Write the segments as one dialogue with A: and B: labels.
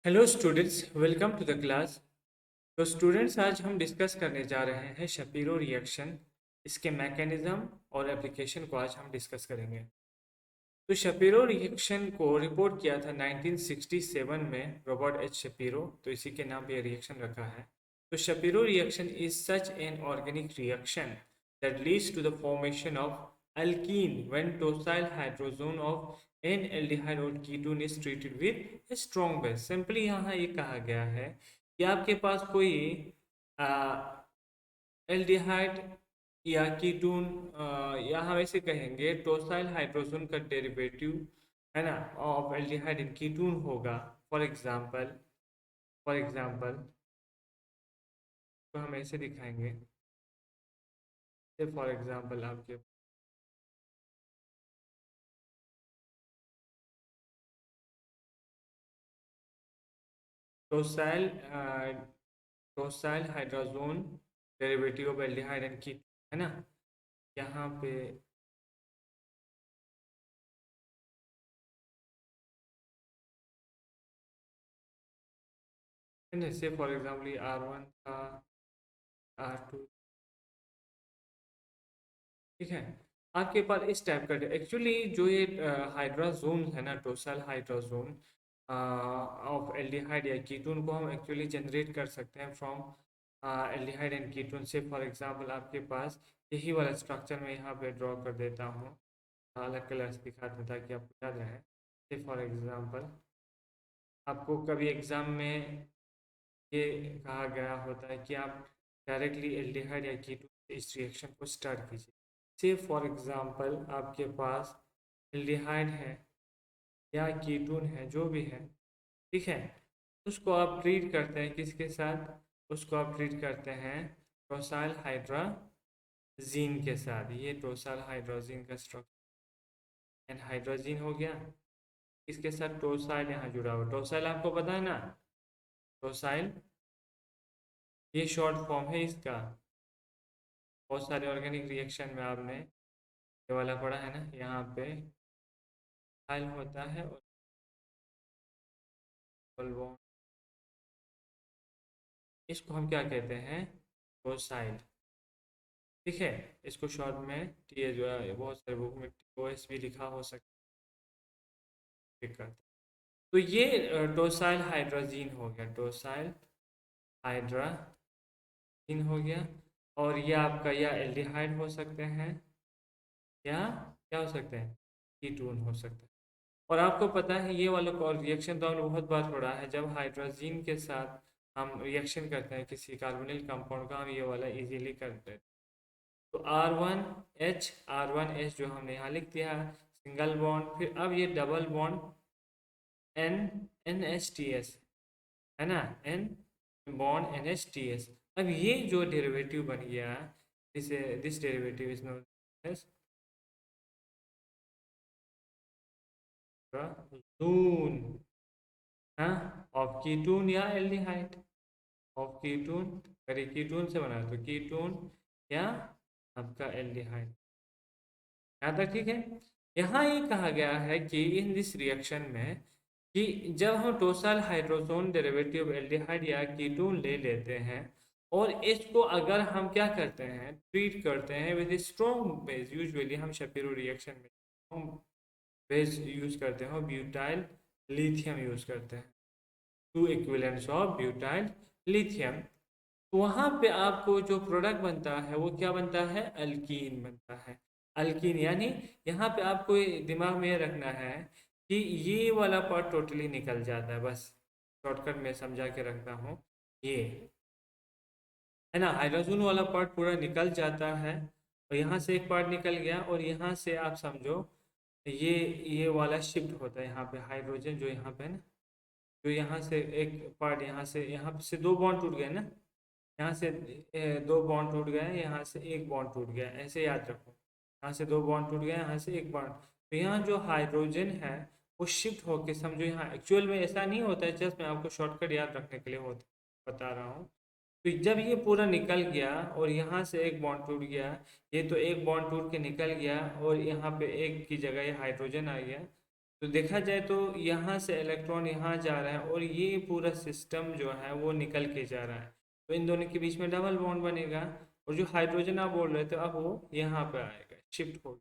A: Hello students, welcome to the class. तो students, आज हम डिस्कस करने जा रहे हैं शपीरो रिएक्शन, इसके मैकेनिज्म और एप्लीकेशन को आज हम डिस्कस करेंगे। तो शपीरो रिएक्शन को रिपोर्ट किया था 1967 में रॉबर्ट एच शपीरो, तो इसी के नाम पे ये रिएक्शन रखा है। तो Shapiro reaction is such an organic reaction that leads to the formation of alkene when tosyl hydrazone of an aldehyde or ketone is treated with a strong base। Simply यहाँ ये कहा गया है कि आपके पास कोई एल्डिहाइड या कीटोन, या हम ऐसे कहेंगे टोसाइल हाइड्रोजन का डेरिवेटिव है ना, ऑफ एल्डिहाइड इन कीटोन होगा। फॉर एग्जांपल तो हम ऐसे दिखाएंगे। फॉर एग्जांपल आपके tosyl tosyl hydrogen derivative of aldehyde and ketone, है ना। यहाँ पे जैसे फॉर एग्जांपल ये R1 था, R2, ठीक है। आपके पास इस टाइप का एक्चुअली जो ये हाइड्राजोन है ना, टोसल हाइड्राजोन ऑफ एल्डिहाइड या कीटोन को हम एक्चुअली जनरेट कर सकते हैं फ्रॉम एल्डिहाइड एंड कीटोन से। फॉर एग्जांपल आपके पास यही वाला स्ट्रक्चर मैं यहाँ पे ड्रॉ कर देता हूँ, अलग कलर से दिखाते हैं ताकि आपको याद रहे। से फॉर एग्जांपल आपको कभी एग्जाम में ये कहा गया होता है कि आप डायरेक्टली एल्डिहाइड या कीटोन से इस रिएक्शन को स्टार्ट कीजिए। से फॉर एग्जांपल आपके पास एल्डिहाइड है या कीटोन है, जो भी है, ठीक है। उसको आप ट्रीट करते हैं किसके साथ? उसको आप ट्रीट करते हैं टोसाइल हाइड्राजीन के साथ। ये टोसाइल हाइड्रोजीन का स्ट्रक्चर एंड हाइड्रोजीन हो गया। इसके साथ टोसाइल यहाँ जुड़ा हुआ। टोसाइल आपको पता है ना, टोसाइल ये शॉर्ट फॉर्म है इसका। बहुत सारे ऑर्गेनिक रिएक्शन में आपने ये वाला पढ़ा है ना, यहाँ पे हाइल होता है और डबल बॉन्ड। इसको हम क्या कहते हैं? टोसाइल, ठीक है। इसको शॉर्ट में टी जो है, बहुत सारे बुक में OS भी लिखा हो सकता है। तो ये टोसाइल हाइड्रोजीन हो गया, टोसाइल हाइड्रोजीन हो गया। और ये आपका या एल्डिहाइड हो सकते हैं या क्या हो सकते हैं, कीटोन हो सकते हैं। और आपको पता है ये वाला रिएक्शन तो हमने बहुत बार पढ़ा है, जब हाइड्रोजीन के साथ हम रिएक्शन करते हैं किसी कार्बोनिल कंपाउंड का, हम ये वाला इजीली करते हैं। तो R1H जो हमने यहाँ लिख दिया सिंगल बॉन्ड, फिर अब ये डबल बॉन्ड N NH2S, है ना, N बॉन्ड NH2S। अब ये जो डेरिवेटिव बन गया, this derivative is known as June, हाँ, ऑफ कीटोन या एल्डिहाइड। ऑफ कीटोन, अरे कीटोन से बना है तो कीटोन या आपका एल्डिहाइड। यहाँ तक ठीक है। यहाँ ये कहा गया है कि इन दिस रिएक्शन में कि जब हम टोसल हाइड्रोजन डेरिवेटिव एल्डिहाइड या कीटोन ले लेते हैं और इसको अगर हम क्या करते हैं, ट्रीट करते हैं विद स्ट्रॉन्ग बेस। यूजुअली हम शपीरो रिएक्शन में बेस यूज करते हैं, ब्यूटाइल लिथियम यूज करते हैं, two equivalents of butyl lithium. तो वहाँ पे आपको जो प्रोडक्ट बनता है वो क्या बनता है? अल्कीन बनता है। अल्कीन यानी यहाँ पे आपको दिमाग में ये रखना है कि ये वाला पार्ट टोटली निकल जाता है। बस शॉर्टकट में समझा के रखता हूँ, ये है ना, हाइड्रोजन वाला पार्ट पूरा निकल जाता है। और यहाँ से एक पार्ट निकल गया और यहाँ से आप समझो ये ये वाला शिफ्ट होता है यहाँ पे, हाइड्रोजन जो यहाँ पे है ना, जो यहाँ से एक पार्ट, यहाँ से दो बॉन्ड टूट गए ना, यहाँ से दो बॉन्ड टूट गए, यहाँ से एक बॉन्ड टूट गया, ऐसे याद रखो। यहाँ से दो बॉन्ड टूट गए, यहाँ से एक बॉन्ड। तो यहाँ जो हाइड्रोजन है वो शिफ्ट होके, समझो यहाँ एक्चुअल में ऐसा नहीं होता है, जस्ट मैं आपको शॉर्टकट याद रखने के लिए बता रहा हूँ। तो जब ये पूरा निकल गया और यहाँ से एक बॉन्ड टूट गया, ये तो एक बॉन्ड टूट के निकल गया और यहाँ पे एक की जगह ये हाइड्रोजन आ गया, तो देखा जाए तो यहाँ से इलेक्ट्रॉन यहाँ जा रहा है और ये पूरा सिस्टम जो है वो निकल के जा रहा है, तो इन दोनों के बीच में डबल बॉन्ड बनेगा। और जो हाइड्रोजन आप बोल रहे थे अब वो यहाँ पे आएगा, शिफ्ट हो।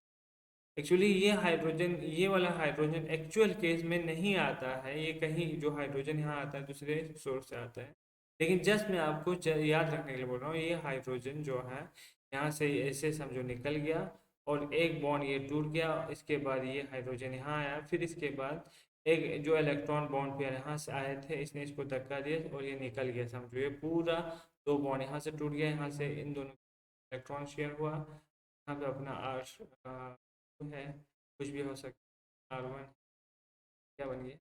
A: एक्चुअली ये हाइड्रोजन, ये वाला हाइड्रोजन एक्चुअल केस में नहीं आता है, ये कहीं जो हाइड्रोजन यहाँ आता है दूसरे सोर्स से आता है। लेकिन जस्ट मैं आपको याद रखने के लिए बोल रहा हूँ, ये हाइड्रोजन जो है यहाँ से ऐसे समझो निकल गया और एक बॉन्ड ये टूट गया, इसके बाद ये हाइड्रोजन यहाँ आया, फिर इसके बाद एक जो इलेक्ट्रॉन बॉन्ड पेयर यहाँ से आए थे इसने इसको धक्का दिया और ये निकल गया, समझो ये पूरा दो बॉन्ड यहाँ से टूट गया, यहाँ से इन दोनों इलेक्ट्रॉन शेयर हुआ, यहाँ पे अपना आर है, कुछ भी हो सकता है, R1 क्या बन गया,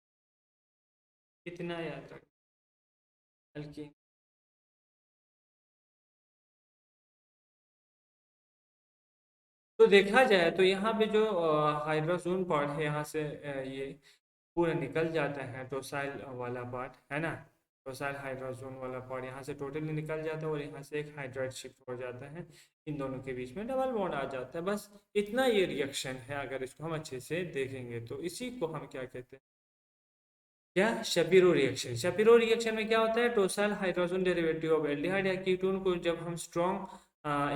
A: कितना याद रख हल्की। तो देखा जाए तो यहाँ पे जो हाइड्रोजन पार्ट है यहाँ से ये पूरा निकल जाता है, टोसाइल वाला पार्ट है ना, टोसाइल हाइड्रोजन वाला पार्ट यहाँ से टोटली निकल जाता है और यहाँ से एक हाइड्राइड शिफ्ट हो जाता है, इन दोनों के बीच में डबल बॉन्ड आ जाता है। बस इतना ये रिएक्शन है, अगर इसको हम अच्छे से देखेंगे तो इसी को हम क्या कहते हैं, क्या, शपीरो रिएक्शन। शपीरो रिएक्शन में क्या होता है, टोसाइल हाइड्रोजन डेरिवेटिव ऑफ एल्डिहाइड या कीटोन को जब हम स्ट्रॉन्ग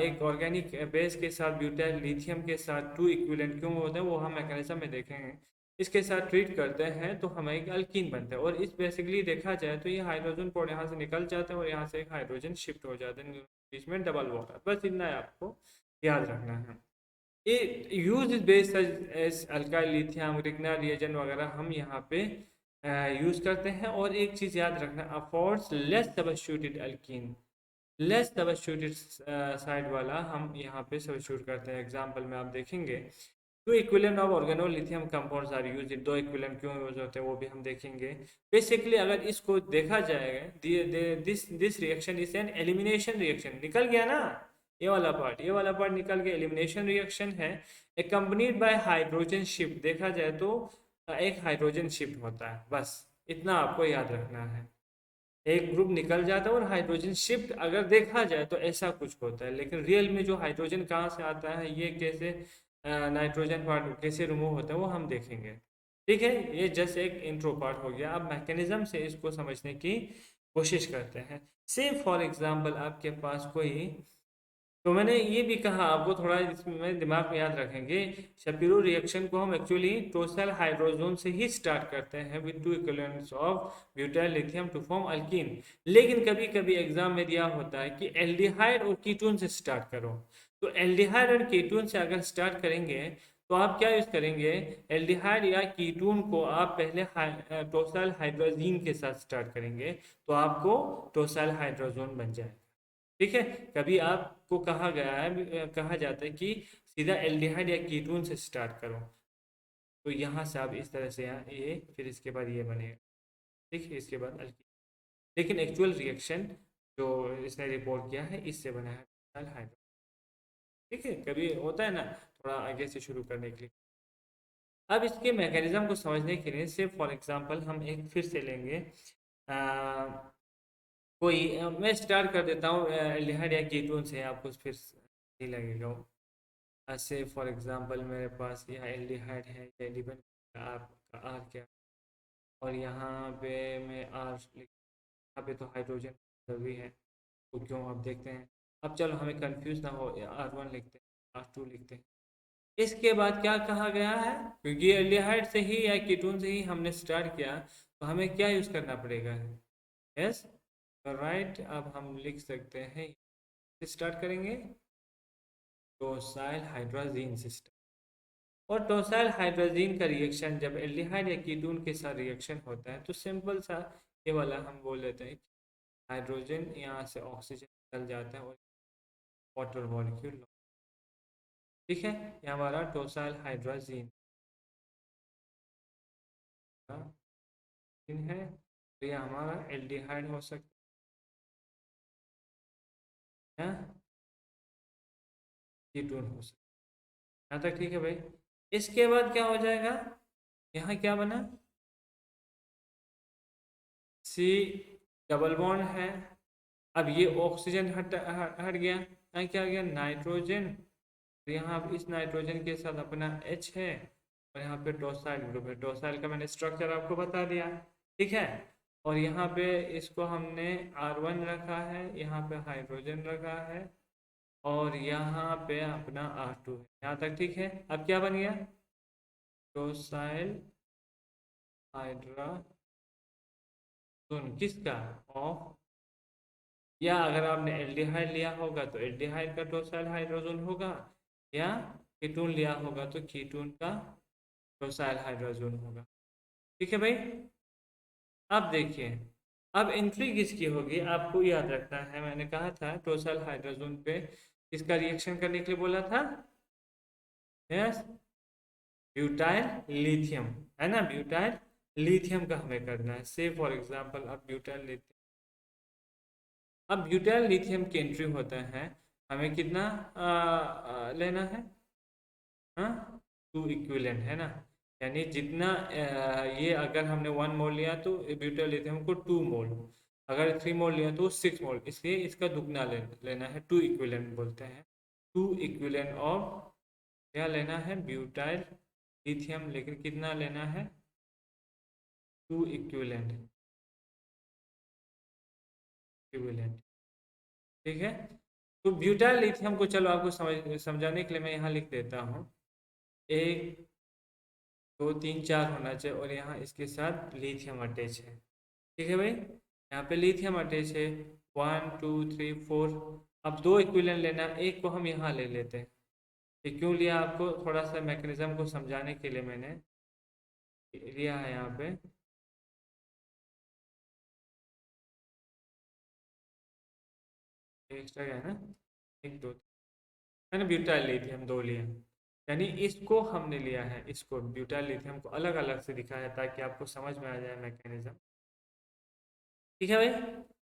A: एक ऑर्गेनिक बेस के साथ ब्यूटाइल लिथियम के साथ टू इक्विवेलेंट क्यों होते हैं वो हम मैकेनिज्म में देखेंगे, इसके साथ ट्रीट करते हैं तो हमें एक अल्कीन बनता है। और इस बेसिकली देखा जाए तो ये हाइड्रोजन पॉड यहाँ से निकल जाता है और यहाँ से एक हाइड्रोजन शिफ्ट हो जाता है, बीच में डबल बॉन्ड, बस इतना आपको याद रखना है। ये use is based as alkyl lithium Grignard reagent वगैरह हम यहाँ पे यूज करते हैं। और एक चीज याद रखना, affords less substituted alkyne, less substituted side वाला हम यहाँ पे सबस्टिट्यूट करते हैं। एग्जांपल में आप देखेंगे two equivalent of organo lithium compounds are used, दो इक्विवेलेंट क्यों यूज होते हैं वो भी हम देखेंगे। बेसिकली अगर इसको देखा जाएगा this reaction is an elimination reaction, निकल गया ना ये वाला पार्ट निकल गया, एलिमिनेशन रिएक्शन है, एकम्पनीड बाय हाइड्रोजन शिफ्ट। देखा जाए तो एक हाइड्रोजन शिफ्ट होता है, बस इतना आपको याद रखना है। एक ग्रुप निकल जाता है और हाइड्रोजन शिफ्ट अगर देखा जाए तो ऐसा कुछ होता है, लेकिन रियल में जो हाइड्रोजन कहाँ से आता है, ये कैसे नाइट्रोजन पार्ट कैसे रिमूव होता है वो हम देखेंगे। ठीक है, ये जस्ट एक इंट्रो पार्ट हो गया, अब मैकेनिज्म से इसको समझने की कोशिश करते हैं। से फॉर एग्जांपल आपके पास कोई, तो मैंने ये भी कहा आपको थोड़ा इसमें दिमाग में याद रखेंगे, शपीरो रिएक्शन को हम एक्चुअली टोसल हाइड्रोजन से ही स्टार्ट करते हैं with two equivalents of butyl lithium to form alkene. लेकिन कभी कभी एग्जाम में दिया होता है कि एल्डिहाइड और कीटोन से स्टार्ट करो, तो एल्डिहाइड और कीटोन से अगर स्टार्ट करेंगे तो आप क्या यूज करेंगे, एल्डिहाइड या कीटोन को आप पहले टोसल हाइड्रोजीन के साथ स्टार्ट करेंगे तो आपको टोसल हाइड्रोजन बन जाए। ठीक है, कभी आपको कहा गया है, कहा जाता है कि सीधा एल्डिहाइड या कीटोन से स्टार्ट करो, तो यहाँ से आप इस तरह से यहाँ ये फिर इसके बाद ये बनेगा। ठीक है, इसके बाद अल्कीन, लेकिन एक्चुअल रिएक्शन जो इसने रिपोर्ट किया है इससे बना है हाइड्रोजन। ठीक है, कभी होता है ना थोड़ा आगे से शुरू करने के लिए। अब इसके मैकेनिज्म को समझने के लिए सिर्फ फॉर एग्जांपल हम एक फिर से लेंगे कोई मैं स्टार्ट कर देता हूँ एल्डिहाइड या कीटोन से, आपको फिर सही लगेगा। ऐसे फॉर एग्जांपल मेरे पास यहाँ एल्डिहाइड है, ये डिपेंड आपका आर क्या, और यहाँ पे मैं आर यहाँ पे तो हाइड्रोजन जरूरी है, तो क्यों आप देखते हैं। अब चलो हमें कंफ्यूज ना हो, R1 लिखते हैं, R2 लिखते हैं। इसके बाद क्या कहा गया है, क्योंकि एल्डिहाइड से ही या कीटोन से ही हमने स्टार्ट किया तो हमें क्या यूज़ करना पड़ेगा, यस राइट। अब हम लिख सकते हैं, स्टार्ट करेंगे टोसाइल हाइड्रोजीन सिस्टम। और टोसाइल हाइड्रोजीन का रिएक्शन जब एल्डिहाइड या कीटोन के साथ रिएक्शन होता है तो सिंपल सा ये वाला हम बोल देते हैं, हाइड्रोजन यहाँ से ऑक्सीजन निकल जाता है और वाटर मॉलिक्यूल। ठीक है, ये हमारा टोसाइल हाइड्रोजीन है, तो ये हमारा एल्डिहाइड हो सकता है, कीटोन हो सकता है, यहाँ तक ठीक है भाई। इसके बाद क्या हो जाएगा, यहाँ क्या बना, सी डबल बॉन्ड है। अब ये ऑक्सीजन हट गया, यहाँ क्या आ गया नाइट्रोजन, तो यहाँ अब इस नाइट्रोजन के साथ अपना H है और यहाँ पे टॉसाइल ग्रुप है। टॉसाइल का मैंने स्ट्रक्चर आपको बता दिया, ठीक है। और यहाँ पे इसको हमने R1 रखा है, यहाँ पे हाइड्रोजन रखा है, और यहाँ पे अपना R2 है। यहाँ तक ठीक है। अब क्या बन गया? टॉसाइल हाइड्रोजन किसका? ऑफ, या अगर आपने एल्डिहाइड लिया होगा तो एल्डिहाइड का टॉसाइल हाइड्रोजन होगा, या कीटोन लिया होगा तो कीटोन का टॉसाइल हाइड्रोजन होगा। ठीक है भाई। अब देखिए, अब एंट्री किसकी होगी आपको याद रखना है। मैंने कहा था टॉसाइल हाइड्रोजन पे किसका रिएक्शन करने के लिए बोला था? यस, ब्यूटाइल लिथियम, है ना। ब्यूटाइल लिथियम का हमें करना है। से फॉर एग्जांपल अब ब्यूटाइल लिथियम, अब ब्यूटाइल लिथियम की एंट्री होता है, हमें कितना लेना है? हाँ, 2 इक्विवेलेंट, है ना। यानी जितना ये अगर हमने 1 मोल लिया तो ब्यूटाइल लिथियम को 2 मोल, अगर 3 मोल लिया तो 6 मोल, इसलिए इसका दुगना लेना है। 2 इक्विवेलेंट बोलते हैं। 2 इक्विवेलेंट ऑफ क्या लेना है? ब्यूटाइल लिथियम, लेकिन कितना लेना है? 2 इक्विवेलेंट, इक्विवेलेंट, ठीक है। तो ब्यूटाइल लिथियम को चलो आपको समझाने के लिए मैं यहाँ लिख देता हूँ। 1 2 3 4 होना चाहिए, और यहाँ इसके साथ लिथियम अटैच है, ठीक है भाई। यहाँ पे लिथियम अटैच है। 1 2 3 4। अब 2 इक्विवेलेंट लेना, एक को हम यहाँ ले लेते हैं। ये क्यों लिया? आपको थोड़ा सा मैकेनिज्म को समझाने के लिए मैंने लिया है यहाँ पे। एक्स्ट्रा है ना, 1 2, मैंने ब्यूटाइल लिथियम 2 लिया, यानी इसको हमने लिया है, इसको ब्यूटाइल लिथियम को अलग अलग से दिखाया है ताकि आपको समझ में आ जाए मैकेनिज्म, ठीक है भाई।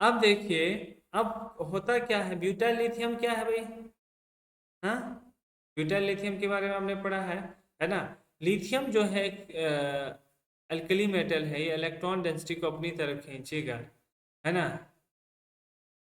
A: अब देखिए, अब होता क्या है, ब्यूटाइल लिथियम क्या है भाई? हाँ, ब्यूटाइल लिथियम के बारे में हमने पढ़ा है ना। लिथियम जो है अल्कली मेटल है, ये इलेक्ट्रॉन डेंसिटी को अपनी तरफ खींचेगा, है ना।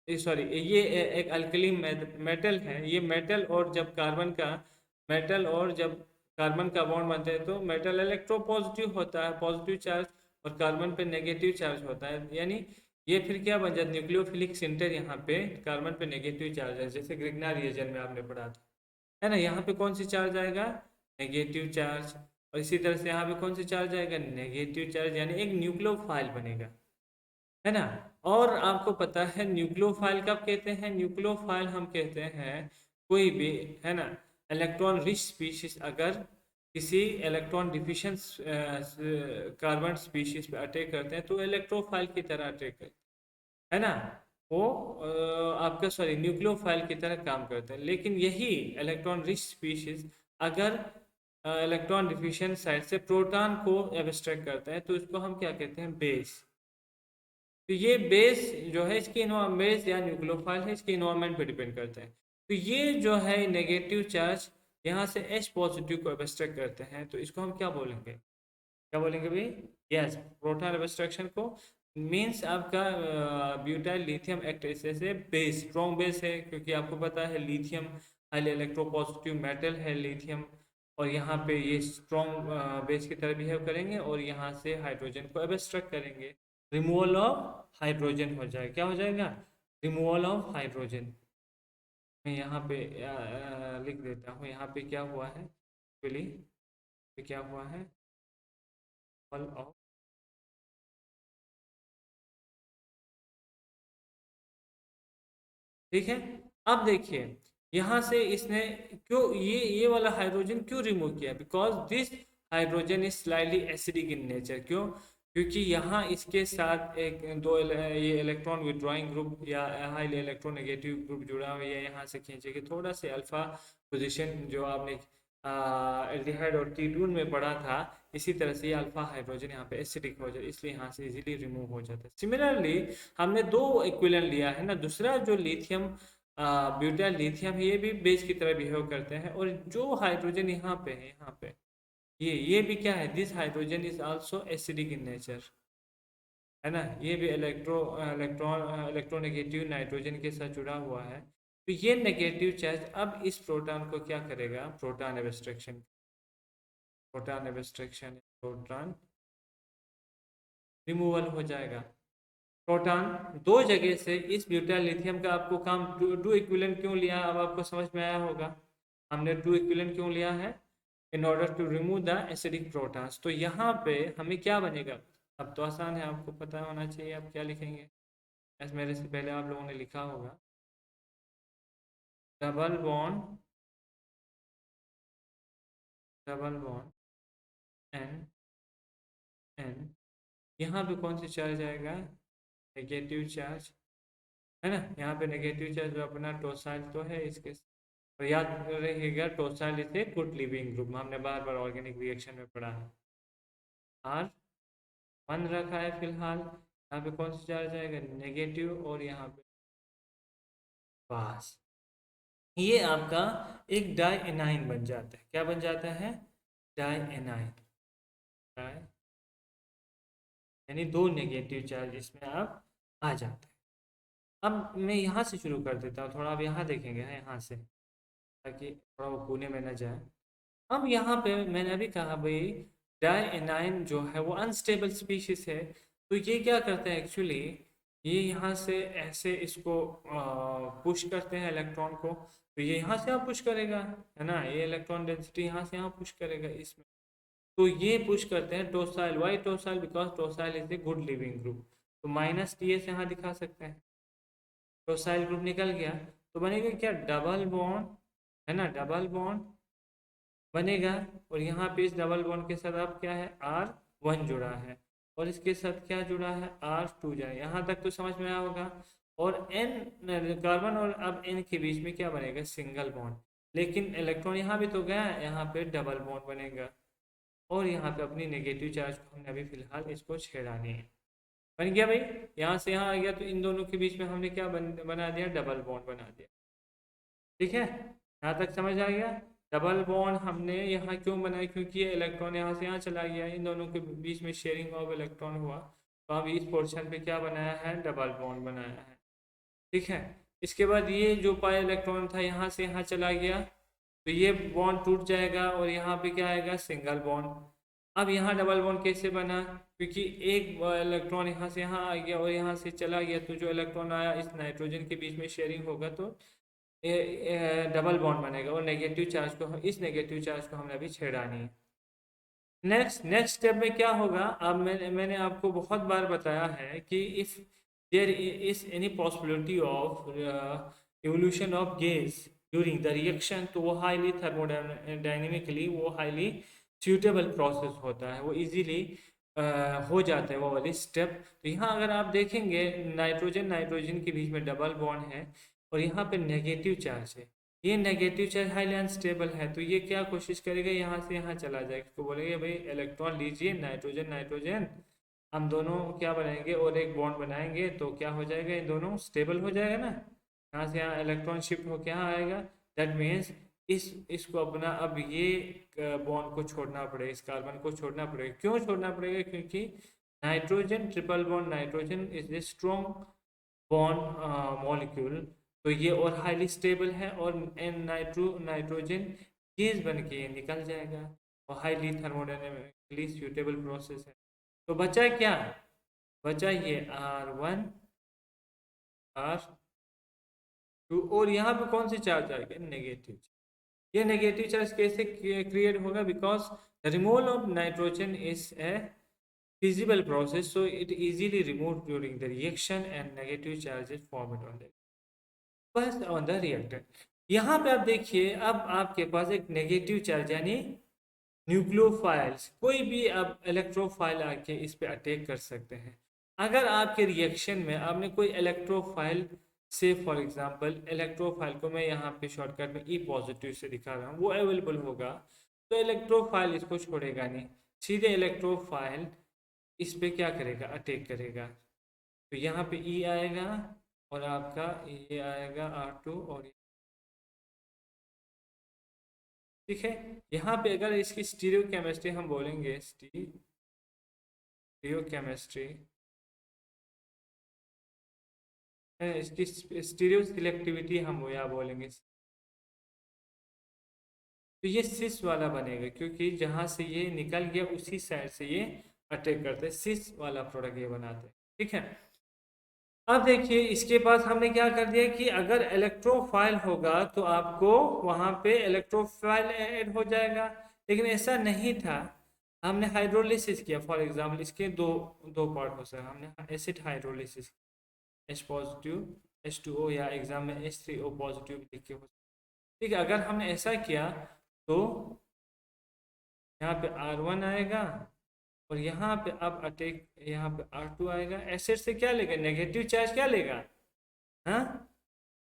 A: सॉरी, ये एक अल्कली मेटल है। ये मेटल और जब कार्बन का, मेटल और जब कार्बन का बॉन्ड बनते हैं तो मेटल इलेक्ट्रोपॉजिटिव होता है, पॉजिटिव चार्ज, और कार्बन पे नेगेटिव चार्ज होता है। यानी ये फिर क्या बन जाता है? न्यूक्लियोफिलिक सेंटर यहाँ पे कार्बन पे नेगेटिव चार्ज है, जैसे ग्रिग्नार रिएजन में आपने पढ़ा था, है ना। यहाँ पे कौन सी चार्ज आएगा? Negative charge. और इसी तरह से यहाँ पे कौन सी चार्ज आएगा? नेगेटिव चार्ज, यानी एक न्यूक्लियोफाइल बनेगा, है ना। और आपको पता है न्यूक्लियोफाइल कब कहते हैं? न्यूक्लियोफाइल हम कहते हैं कोई भी, है ना, इलेक्ट्रॉन रिच स्पीशीज अगर किसी इलेक्ट्रॉन डिफिशिएंट कार्बन स्पीशीज पे अटैक करते हैं तो इलेक्ट्रोफाइल की तरह अटैक करते हैं, है ना। वो आपका सॉरी न्यूक्लियोफाइल की तरह काम करते हैं। लेकिन यही इलेक्ट्रॉन रिच स्पीशीज अगर इलेक्ट्रॉन डिफिशिएंट साइड से प्रोटॉन को एब्स्ट्रैक्ट करते हैं तो इसको हम क्या कहते हैं? बेस। तो ये बेस जो है इसकी बेस या न्यूक्लियोफाइल है, इसके इन्वायरमेंट पे डिपेंड करता है। तो ये जो है नेगेटिव चार्ज यहाँ से H पॉजिटिव को एब्स्ट्रैक्ट करते हैं, तो इसको हम क्या बोलेंगे? क्या बोलेंगे भाई? यस, प्रोटॉन एब्स्ट्रैक्शन को मीन्स आपका ब्यूटाइल लिथियम एक्ट ऐसे बेस, स्ट्रॉन्ग बेस है, क्योंकि आपको पता है लिथियम हाईली इलेक्ट्रोपॉजिटिव मेटल है लिथियम, और यहाँ पे ये स्ट्रॉन्ग बेस की तरह बिहेव करेंगे और यहाँ से हाइड्रोजन को एब्स्ट्रैक्ट करेंगे। रिमूवल ऑफ हाइड्रोजन हो जाएगा। क्या हो जाएगा? Removal of hydrogen. मैं यहाँ पे लिख देता हूँ, यहाँ पे क्या हुआ है एक्चुअली, क्या हुआ है? ऑफ, ठीक है। अब देखिए, यहाँ से इसने क्यों ये वाला हाइड्रोजन क्यों रिमूव किया? Because this hydrogen is slightly acidic in nature. क्यों? क्योंकि यहाँ इसके साथ एक दो ये इलेक्ट्रॉन विड्रॉइंग ग्रुप या हाईली इलेक्ट्रोनेगेटिव ग्रुप जुड़ा हुआ है, यहाँ से खींचेगी थोड़ा से अल्फा पोजीशन जो आपने एल्डिहाइड और कीटोन में पढ़ा था, इसी तरह से ये अल्फा हाइड्रोजन यहाँ पे एसिडिक हो जाए, इसलिए यहाँ से इजीली रिमूव हो जाता है। सिमिलरली हमने दो इक्विवेलेंट लिया है ना, दूसरा जो लिथियम ब्यूटाइल लिथियम है, ये भी बेस की तरह बिहेव करते हैं, और जो हाइड्रोजन यहाँ पे है, यहाँ पे ये भी क्या है? This hydrogen is also acidic in nature, है ना। ये भी इलेक्ट्रोनेगेटिव नाइट्रोजन के साथ जुड़ा हुआ है। तो ये नेगेटिव चार्ज अब इस प्रोटॉन को क्या करेगा? Proton abstraction, proton abstraction, proton removal हो जाएगा। प्रोटॉन दो जगह से इस ब्यूटाइल लिथियम का आपको काम टू इक्विवेलेंट क्यों लिया, अब आपको समझ में आया होगा हमने टू इक्विवेलेंट क्यों लिया है, in order to remove the acidic protons. तो यहाँ पे हमें क्या बनेगा, अब तो आसान है, आपको पता होना चाहिए आप क्या लिखेंगे, ऐसे मेरे से पहले आप लोगों ने लिखा होगा, double bond, double bond N, N, यहाँ पे कौन सी चार्ज आएगा, नेगेटिव चार्ज है ना, यहाँ पे नेगेटिव चार्ज अपना टोसाइल तो है इसके, और याद रहिएगा tosyl is a good leaving group, हमने बार बार ऑर्गेनिक रिएक्शन में पढ़ा है। आर वन रखा है फिलहाल, यहाँ पे कौन सा चार्ज आएगा, नेगेटिव, और यहाँ पे पास, ये आपका एक डाई एनाइन बन जाता है, क्या बन जाता है, डाई एनाइन, डाई, यानी दो नेगेटिव चार्ज इसमें आप आ जाते हैं। अब मैं यहाँ से शुरू कर देता हूँ, थोड़ा अब यहाँ देखेंगे यहाँ से, ताकि थोड़ा वो पुणे में न जाए। अब यहाँ पे मैंने अभी कहा भाई डाई एनाइन जो है वो अनस्टेबल स्पीशीज है, तो ये क्या करते हैं एक्चुअली, ये यहाँ से ऐसे इसको पुश करते हैं इलेक्ट्रॉन को, तो ये यहाँ से यहाँ पुश करेगा, है ना, ये इलेक्ट्रॉन डेंसिटी यहाँ से यहाँ पुश करेगा इसमें, तो ये पुश करते हैं tosyl, why tosyl, because tosyl is a good leaving group, तो माइनस टी एस यहाँ दिखा सकते हैं, टोसाइल ग्रुप निकल गया, तो बनेगा क्या, डबल बॉन्ड, है ना, डबल बॉन्ड बनेगा, और यहाँ पे इस डबल बॉन्ड के साथ अब क्या है, आर वन जुड़ा है, और इसके साथ क्या जुड़ा है, आर टू जुड़ा है, यहाँ तक तो समझ में आया होगा। और एन, कार्बन और अब एन के बीच में क्या बनेगा, सिंगल बॉन्ड, लेकिन इलेक्ट्रॉन यहाँ भी तो गया, यहाँ पे डबल बॉन्ड बनेगा, और यहाँ पे अपनी नेगेटिव चार्ज को हमने अभी फिलहाल इसको छेड़ा नहीं है, बन गया भाई, यहाँ से यहाँ आ गया, तो इन दोनों के बीच में हमने क्या बना दिया, डबल बॉन्ड बना दिया, ठीक है, यहाँ तक समझ आ गया। डबल बॉन्ड हमने यहाँ क्यों बनाया, क्योंकि ये इलेक्ट्रॉन यहाँ से यहाँ चला गया, इन दोनों के बीच में शेयरिंग ऑफ इलेक्ट्रॉन हुआ, तो हम इस पोर्शन पे क्या बनाया है, डबल बॉन्ड बनाया है, ठीक है। इसके बाद ये जो पाई इलेक्ट्रॉन था यहाँ से यहाँ चला गया, तो ये बॉन्ड टूट जाएगा, और यहाँ पे क्या आएगा, सिंगल बॉन्ड। अब यहाँ डबल बॉन्ड कैसे बना, क्योंकि एक इलेक्ट्रॉन यहाँ से यहाँ आ गया और यहाँ से चला गया, तो जो इलेक्ट्रॉन आया इस नाइट्रोजन के बीच में शेयरिंग होगा, तो डबल बॉन्ड बनेगा, और नेगेटिव चार्ज को, इस नेगेटिव चार्ज को हमने अभी छेड़ा नहीं। नेक्स्ट स्टेप में क्या होगा, अब मैंने आपको बहुत बार बताया है कि if there is any possibility of evolution of gas during the reaction, तो वो हाईली थर्मोडाइनमिकली वो हाईली सूटेबल प्रोसेस होता है, वो इजीली हो जाता है वो वाली स्टेप। तो यहाँ अगर आप देखेंगे नाइट्रोजन नाइट्रोजन के बीच में डबल बॉन्ड है, और यहाँ पे नेगेटिव चार्ज है, ये नेगेटिव चार्ज हाईली अनस्टेबल है, तो ये क्या कोशिश करेगा, यहाँ से यहाँ चला जाएगा, तो बोलेंगे भाई इलेक्ट्रॉन लीजिए, नाइट्रोजन नाइट्रोजन, हम दोनों क्या बनाएंगे, और एक बॉन्ड बनाएंगे, तो क्या हो जाएगा, इन दोनों स्टेबल हो जाएगा ना, यहाँ से यहाँ इलेक्ट्रॉन शिफ्ट होकर यहाँ आएगा, दैट मीन्स इसको अपना अब ये बॉन्ड को छोड़ना पड़ेगा, इस कार्बन को छोड़ना पड़ेगा, क्यों छोड़ना पड़ेगा, क्योंकि nitrogen triple bond nitrogen is a strong bond molecule, तो ये और हाईली स्टेबल है, और नाइट्रोजन गैस बन के निकल जाएगा, और हाईली थर्मोडायनेमिकली सूटेबल प्रोसेस है। तो बचा क्या, बचा ये R1 R2, और यहाँ पे कौन सी चार्ज आएगा, नेगेटिव। ये नेगेटिव चार्ज कैसे क्रिएट होगा, because the removal of nitrogen is a feasible process, so it easily removed during the reaction and negative charges formed on the बस ऑन द रिएक्टर। यहाँ पे आप देखिए, अब आपके पास एक नेगेटिव चार्ज यानी न्यूक्लियोफाइल्स, कोई भी आप इलेक्ट्रोफाइल आके इस पे अटैक कर सकते हैं। अगर आपके रिएक्शन में आपने कोई इलेक्ट्रोफाइल से, फॉर एग्जांपल इलेक्ट्रोफाइल को मैं यहाँ पे शॉर्टकट में ई पॉजिटिव से दिखा रहा हूँ, वो अवेलेबल होगा, तो इलेक्ट्रोफाइल इसको छोड़ेगा नहीं, सीधे इलेक्ट्रोफाइल इस पे क्या करेगा, अटैक करेगा, तो यहाँ पे ई आएगा, और आपका ये आएगा R2, और ठीक है। यहाँ पे अगर इसकी स्टीरियो केमिस्ट्री हम बोलेंगे, स्टीरियो केमिस्ट्री, इसकी स्टीरियो सिलेक्टिविटी हम यहाँ बोलेंगे, तो ये सिस वाला बनेगा, क्योंकि जहाँ से ये निकल गया उसी साइड से ये अटैक करते हैं, सिस वाला प्रोडक्ट ये बनाते हैं। ठीक है, अब देखिए इसके बाद हमने क्या कर दिया कि अगर इलेक्ट्रोफाइल होगा तो आपको वहां पे इलेक्ट्रोफाइल ऐड हो जाएगा, लेकिन ऐसा नहीं था। हमने हाइड्रोलिसिस किया, फॉर एग्जांपल इसके दो दो पार्ट हो सकते हैं। हमने acid hydrolysis, H positive H2O, या एग्जाम में H3O पॉजिटिव लिख के हो। ठीक है, अगर हमने ऐसा किया तो यहाँ पे R1 आएगा, और यहाँ पे अब अटैक, यहाँ पे R2 आएगा। एसिड से क्या लेगा, नेगेटिव चार्ज क्या लेगा, हाँ,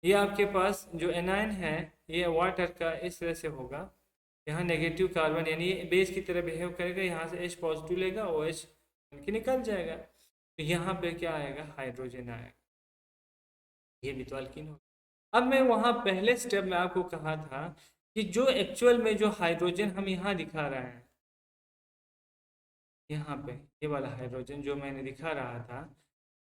A: ये आपके पास जो एनायन है ये वाटर का इस तरह से होगा, यहाँ नेगेटिव कार्बन यानी ये बेस की तरह बिहेव करेगा, यहाँ से H पॉजिटिव लेगा, OH की निकल जाएगा, तो यहाँ पे क्या आएगा, हाइड्रोजन आएगा, ये भी तो अल्कीन होगा। अब मैं वहाँ पहले स्टेप में आपको कहा था कि जो एक्चुअल में जो हाइड्रोजन हम यहाँ दिखा रहे हैं, यहाँ पे ये वाला हाइड्रोजन जो मैंने दिखा रहा था,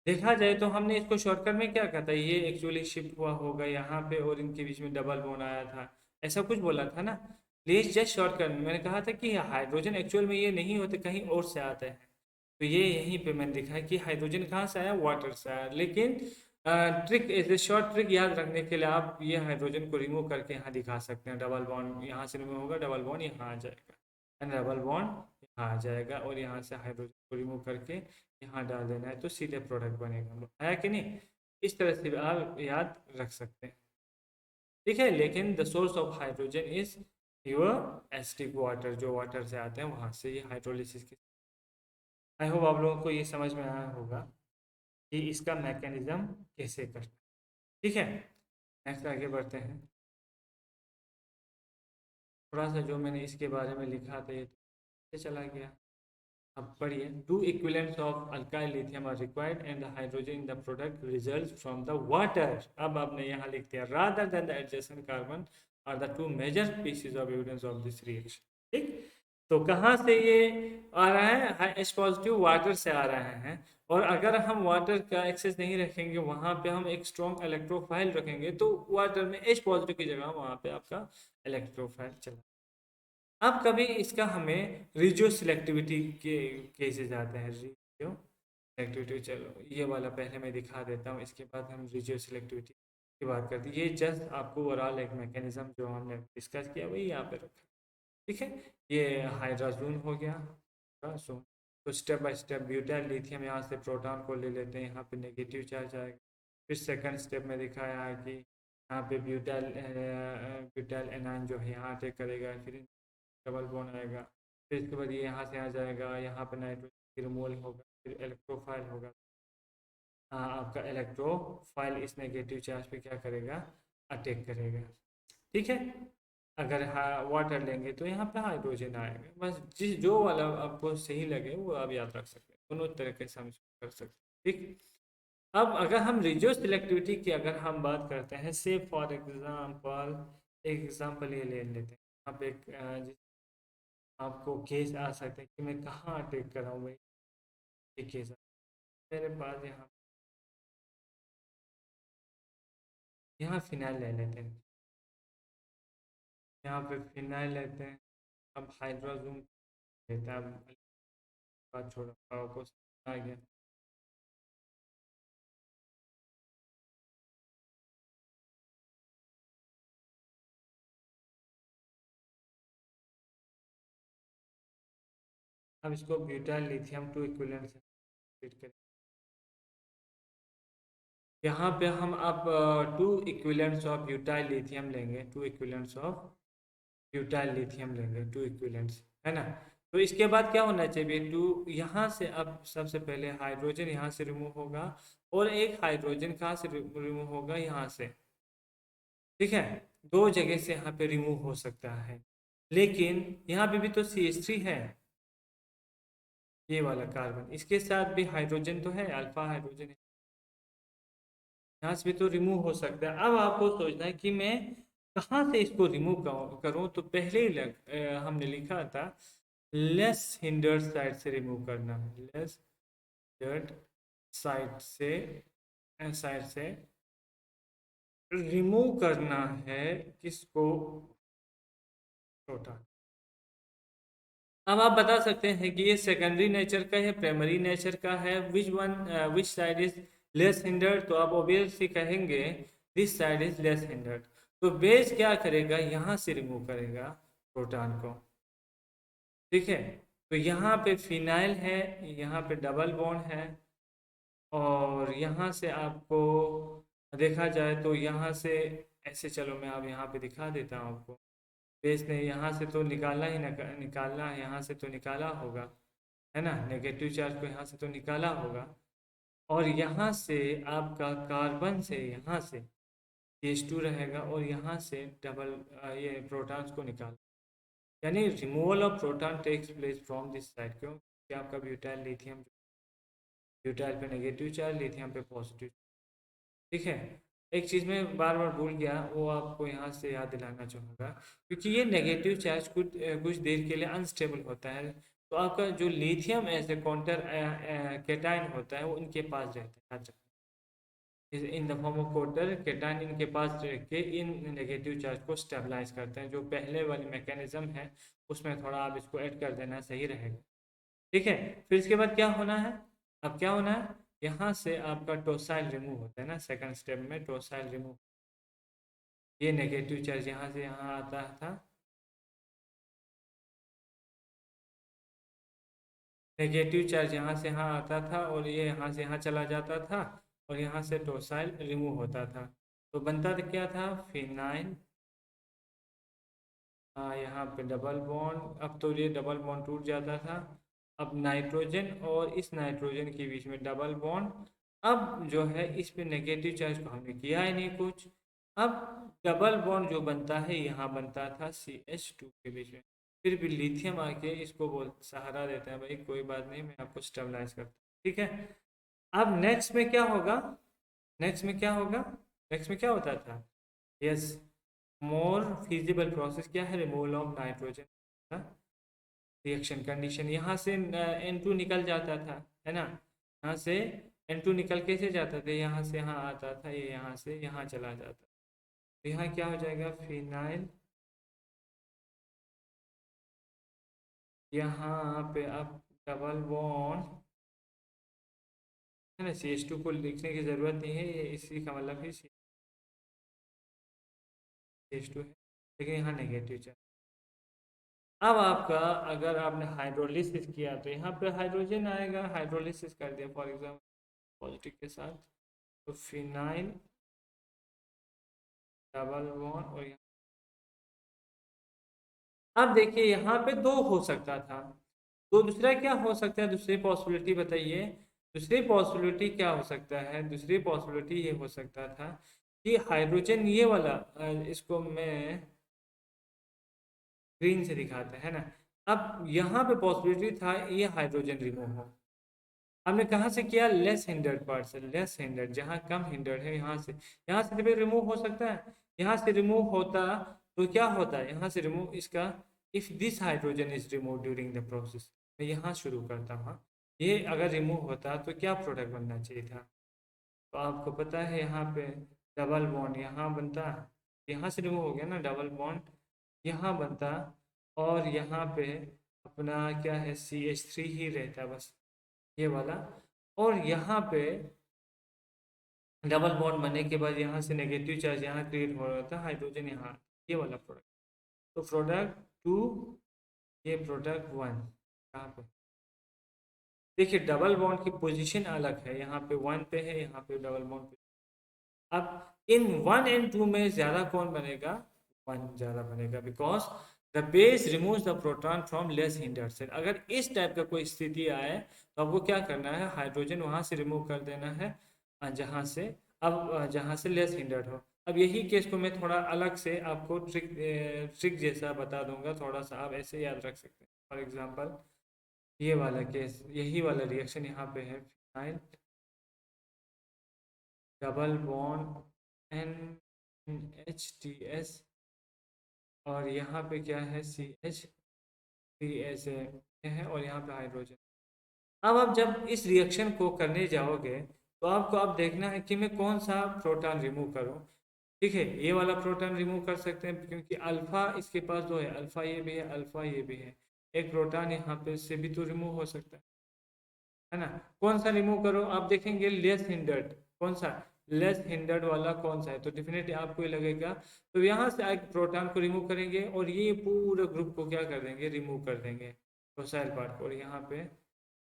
A: देखा जाए तो हमने इसको शॉर्टकट में क्या कहा था, ये एक्चुअली शिफ्ट हुआ होगा यहाँ पे और इनके बीच में डबल बॉन्ड आया था, ऐसा कुछ बोला था ना। प्लीज जस्ट शॉर्टकट में मैंने कहा था कि हाइड्रोजन एक्चुअल में ये नहीं होते, कहीं और से आते हैं। तो ये यहीं पे मैंने दिखा है कि हाइड्रोजन कहाँ से आया, वाटर से आया। लेकिन trick, as a short trick याद रखने के लिए आप ये हाइड्रोजन को रिमूव करके यहाँ दिखा सकते हैं। डबल बॉन्ड यहाँ से रिमूव होगा, डबल बॉन्ड यहाँ आ जाएगा, एंड डबल बॉन्ड यहाँ आ जाएगा, और यहाँ से हाइड्रोजन को रिमूव करके यहाँ डाल देना है, तो सीधे प्रोडक्ट बनेगा। आया कि नहीं, इस तरह से भी आप याद रख सकते हैं। ठीक है, लेकिन the source of hydrogen is your acidic water, जो वाटर से आते हैं वहाँ से ये हाइड्रोलिसिस की। आई होप आप लोगों को ये समझ में आया होगा कि इसका मैकेनिज्म कैसे करना है। ठीक है, नेक्स्ट आगे बढ़ते हैं। थोड़ा सा जो मैंने इसके बारे में लिखा था ये चला गया। अब पढ़िए, two equivalents of alkyl lithium are required and the hydrogen in the product results from the water. अब आपने यहाँ लिख दिया, rather than the adjacent carbon are the two major pieces of evidence of this reaction. ठीक, तो कहाँ से ये आ रहा है, H पॉजिटिव वाटर से आ रहे हैं, और अगर हम वाटर का एक्सेस नहीं रखेंगे, वहाँ पे हम एक स्ट्रॉन्ग इलेक्ट्रोफाइल रखेंगे, तो वाटर में H पॉजिटिव की जगह वहाँ पे आपका इलेक्ट्रोफाइल चला। अब कभी इसका हमें रिजियो सिलेक्टिविटी के केसेस आते हैं। रिजियो सिलेक्टिविटी, चलो ये वाला पहले मैं दिखा देता हूँ, इसके बाद हम रिजियो सिलेक्टिविटी की बात करते हैं। ये जस्ट आपको ओवरऑल एक मैकेनिज्म जो हमने डिस्कस किया वही यहाँ पे रखा। ठीक है, ये हाइड्राजोन हो गया, हाइड्राजोन। तो step by step butyl lithium, यहाँ से प्रोटॉन को ले लेते हैं, यहाँ पे नेगेटिव चार्ज आएगा। फिर सेकंड स्टेप में दिखाया है कि यहाँ पे ब्यूटाइल ब्यूटाइल एनायन जो है यहाँ अटैक करेगा, फिर डबल बॉन्ड आएगा, फिर इसके बाद ये यहाँ से आ जाएगा, यहाँ पे नाइट्रोजन फिर मोल होगा, फिर इलेक्ट्रोफाइल होगा। हाँ, आपका इलेक्ट्रोफाइल इस नेगेटिव चार्ज पे क्या करेगा, अटैक करेगा। ठीक है, अगर हाँ वाटर लेंगे तो यहाँ पे हाइड्रोजन आएगा। बस जिस जो वाला आपको सही लगे वो आप याद रख सकते हैं, दोनों तरीके से हम इसको कर सकते हैं। ठीक, अब अगर हम रिजियो सिलेक्टिविटी की अगर हम बात करते हैं, से फॉर एग्जांपल एग्जांपल ये ले लेते हैं। यहाँ पे एक आपको केस आ सकता है कि मैं कहाँ अटैक कर रहा हूँ भाई, ये केस मेरे पास यहाँ फिनाइल ले लेते हैं, यहाँ पे फिनाइल लेते हैं। अब हाइड्रोजन लेते हैं, अब बात छोड़ो, आपको आ गया। अब इसको ब्यूटाइल लिथियम टू इक्विवेलेंट से ट्रीट करें। यहाँ पे हम अब two equivalents of butyl lithium लेंगे, two equivalents of butyl lithium लेंगे, टू इक्विवेलेंट्स, है ना। तो इसके बाद क्या होना चाहिए, टू यहाँ से अब सबसे पहले हाइड्रोजन यहाँ से रिमूव होगा, और एक हाइड्रोजन कहाँ से रिमूव होगा, यहाँ से। ठीक है, दो जगह से यहाँ पे रिमूव हो सकता है, लेकिन यहाँ पे भी तो CH3 है, ये वाला कार्बन, इसके साथ भी हाइड्रोजन तो है, अल्फा हाइड्रोजन है, यहाँ से भी तो रिमूव हो सकता है। अब आपको सोचना है कि मैं कहाँ से इसको रिमूव करूँ, तो पहले ही हमने लिखा था लेस हिंडर्ड साइड से रिमूव करना है, लेस हिंडर्ड साइड से रिमूव करना है, किसको, प्रोटॉन। अब आप बता सकते हैं कि ये सेकेंडरी नेचर का है, प्राइमरी नेचर का है, which side is less hindered, तो आप ऑब्वियसली कहेंगे this side is less hindered. तो बेस क्या करेगा, यहाँ से रिमूव करेगा प्रोटॉन को, ठीक है। तो यहाँ पे फिनाइल है, यहाँ पे डबल बॉन्ड है, और यहाँ से आपको देखा जाए तो यहाँ से ऐसे, चलो मैं अब यहाँ पे दिखा देता हूँ आपको। बेस ने यहाँ से तो निकाला ही निकालना, यहाँ से तो निकाला होगा, है ना, नेगेटिव चार्ज को यहाँ से तो निकाला होगा, और यहाँ से आपका कार्बन से यहाँ से H2 रहेगा, और यहाँ से डबल ये प्रोटॉन्स को निकाल, यानी removal of proton takes place from this side. क्यों, कि आपका ब्यूटाइल लिथियम, ब्यूटाइल पे नेगेटिव चार्ज, लिथियम पे पॉजिटिव, ठीक है। एक चीज़ मैं बार बार भूल गया, वो आपको यहाँ से याद दिलाना चाहूँगा, क्योंकि ये नेगेटिव चार्ज कुछ देर के लिए अनस्टेबल होता है, तो आपका जो lithium as a counter cation होता है वो इनके पास रहता है, in the form of counter cation इनके पास रह के इन नेगेटिव चार्ज को स्टेबलाइज करते हैं। जो पहले वाली मैकेनिज्म है उसमें थोड़ा आप इसको ऐड कर देना सही रहेगा, ठीक है। फिर इसके बाद क्या होना है, अब क्या होना है, यहाँ से आपका टोसाइल रिमूव होता है ना, सेकंड स्टेप में टोसाइल रिमूव, ये नेगेटिव चार्ज यहाँ से यहाँ आता था, नेगेटिव चार्ज यहाँ से यहाँ आता था, और ये यहाँ से यहाँ चला जाता था, और यहाँ से टोसाइल रिमूव होता था, तो बनता तो क्या था, फिनाइल, यहाँ पे डबल बॉन्ड, अब तो ये डबल बॉन्ड टूट जाता था, अब नाइट्रोजन और इस नाइट्रोजन के बीच में डबल बॉन्ड, अब जो है इस पे नेगेटिव चार्ज को हमने किया ही नहीं कुछ, अब डबल बॉन्ड जो बनता है यहाँ बनता था CH2 के बीच में, फिर भी लिथियम आके इसको बोल सहारा देता है, भाई कोई बात नहीं, मैं आपको स्टेबलाइज करता हूँ, ठीक है। अब नेक्स्ट में क्या होगा, नेक्स्ट में क्या होगा, नेक्स्ट में क्या होता था, यस, मोर फिजिबल प्रोसेस क्या है, removal of nitrogen, reaction condition, यहाँ से N2 निकल जाता था, है ना, यहाँ से N2 निकल कैसे जाता था, यहाँ से यहाँ आता था, ये यहाँ से यहाँ चला जाता, तो यहाँ क्या हो जाएगा, फिनाइल, यहाँ पे अब डबल बॉन्ड, है ना, CH2 को लिखने की ज़रूरत नहीं है, ये इसी का मतलब है CH2 है, लेकिन यहाँ नेगेटिव चार्ज। अब आपका अगर आपने हाइड्रोलिसिस किया तो यहाँ पे हाइड्रोजन आएगा, हाइड्रोलिसिस कर दिया फॉर एग्जाम्पल पॉजिटिव के साथ, तो फिनाइल डबल बॉन्ड, और अब देखिए यहाँ पे दो हो सकता था, तो दूसरा क्या हो सकता है, दूसरी पॉसिबिलिटी बताइए, दूसरी पॉसिबिलिटी क्या हो सकता है, दूसरी पॉसिबिलिटी ये हो सकता था कि हाइड्रोजन ये वाला, इसको मैं ग्रीन से दिखाते हैं ना, अब यहाँ पे पॉसिबिलिटी था ये हाइड्रोजन रिमूव हो, हमने कहाँ से किया, लेस हिंडर्ड पार्ट से, लेस हिंडर्ड जहाँ कम हिंडर्ड है, यहाँ से भी रिमूव हो सकता है, यहाँ से रिमूव होता तो क्या होता है, यहाँ से रिमूव इसका, if this hydrogen is remove during the process, मैं यहाँ शुरू करता हूँ, ये अगर रिमूव होता तो क्या प्रोडक्ट बनना चाहिए था, तो आपको पता है यहाँ पे डबल बॉन्ड यहाँ बनता, यहाँ से रिमूव हो गया ना डबल बॉन्ड, यहाँ बनता, और यहाँ पे अपना क्या है, CH3 ही रहता बस, ये वाला, और यहाँ पे डबल बॉन्ड बनने के बाद यहाँ से नेगेटिव चार्ज यहाँ क्रिएट हो रहा था, हाइड्रोजन यहाँ, ये वाला प्रोडक्ट, तो प्रोडक्ट 2, ये प्रोडक्ट 1, कहाँ पे देखिए डबल बॉन्ड की पोजीशन अलग है, यहाँ पे 1 पे है, यहाँ पे डबल बॉन्ड पे, अब इन 1 एंड 2 में ज़्यादा कौन बनेगा, 1 ज़्यादा बनेगा, because the base removes the proton from less hindered cell. अगर इस टाइप का कोई स्थिति आए तो आपको क्या करना है, हाइड्रोजन वहाँ से रिमूव कर देना है, जहाँ से, अब जहाँ से लेस हिंडर्ड हो। अब यही केस को मैं थोड़ा अलग से आपको ट्रिक जैसा बता दूंगा, थोड़ा सा आप ऐसे याद रख सकते हैं। फॉर एग्जांपल ये वाला केस, यही वाला रिएक्शन यहाँ पे है, फिनाइल डबल बॉन्ड NH2S, और यहाँ पे क्या है, CH3S है, और यहाँ पे हाइड्रोजन। अब आप जब इस रिएक्शन को करने जाओगे तो आपको अब देखना है कि मैं कौन सा प्रोटॉन रिमूव करूं, ठीक है, ये वाला प्रोटॉन रिमूव कर सकते हैं क्योंकि अल्फा इसके पास दो है, अल्फा ये भी है, अल्फा ये भी है। एक प्रोटॉन यहाँ पे से भी तो रिमूव हो सकता है ना। कौन सा रिमूव करो, आप देखेंगे लेस हिंडर्ड, कौन सा लेस हिंडर्ड वाला कौन सा है, तो डेफिनेटली आपको ये लगेगा। तो यहाँ से एक प्रोटॉन को रिमूव करेंगे और ये पूरे ग्रुप को क्या कर देंगे, रिमूव कर देंगे टॉर्सल पार्ट को, और यहाँ पे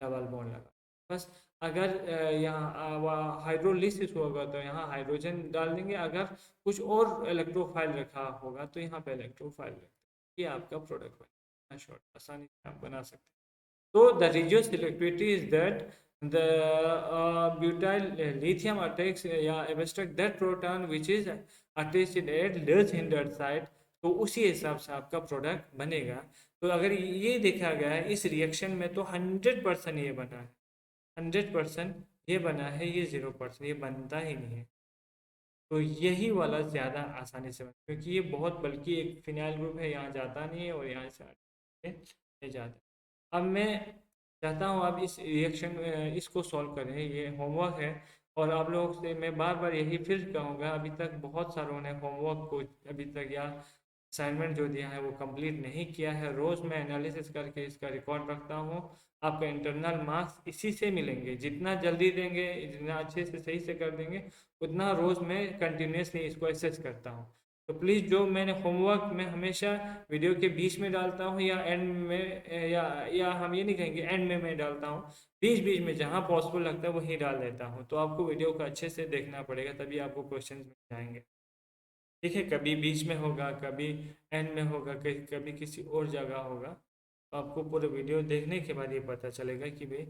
A: डबल बॉन्ड लगा। बस अगर यहाँ हाइड्रोलिसिस होगा तो यहाँ हाइड्रोजन डाल देंगे, अगर कुछ और इलेक्ट्रोफाइल रखा होगा तो यहाँ पे इलेक्ट्रोफाइल रख देंगे। ये आपका प्रोडक्ट बना, शॉर्ट आसानी से आप बना सकते हैं। So the reduced selectivity is that the butyl lithium attacks या abstract that proton which is attached at less hindered side, तो उसी हिसाब से आपका प्रोडक्ट बनेगा। तो अगर ये देखा गया है इस रिएक्शन में तो 100% ये बना है, 100% ये बना है, ये 0% ये बनता ही नहीं है। तो यही वाला ज़्यादा आसानी से बना, क्योंकि ये बहुत बल्कि एक फिनाइल ग्रुप है, यहाँ जाता नहीं है और यहाँ से ये जाता है। अब मैं चाहता हूँ आप इस रिएक्शन इसको सॉल्व करें, ये होमवर्क है। और आप लोगों से मैं बार बार यही फिर कहूँगा, अभी तक बहुत सारों ने होमवर्क को अभी तक या असाइनमेंट जो दिया है वो कंप्लीट नहीं किया है। रोज़ मैं एनालिसिस करके इसका रिकॉर्ड रखता हूँ। आपका इंटरनल मार्क्स इसी से मिलेंगे, जितना जल्दी देंगे, जितना अच्छे से सही से कर देंगे, उतना रोज़ मैं कंटिन्यूसली इसको एसेस करता हूँ। तो प्लीज़ जो मैंने होमवर्क मैं हमेशा वीडियो के बीच में डालता हूँ या एंड में, या हम ये नहीं कहेंगे एंड में मैं डालता हूँ, बीच बीच में जहाँ पॉसिबल लगता है वहीं डाल देता हूँ। तो आपको वीडियो को अच्छे से देखना पड़ेगा, तभी आपको क्वेश्चन मिल जाएंगे। ठीक है, कभी बीच में होगा, कभी एंड में होगा, कभी किसी और जगह होगा। तो आपको पूरे वीडियो देखने के बाद ये पता चलेगा कि भाई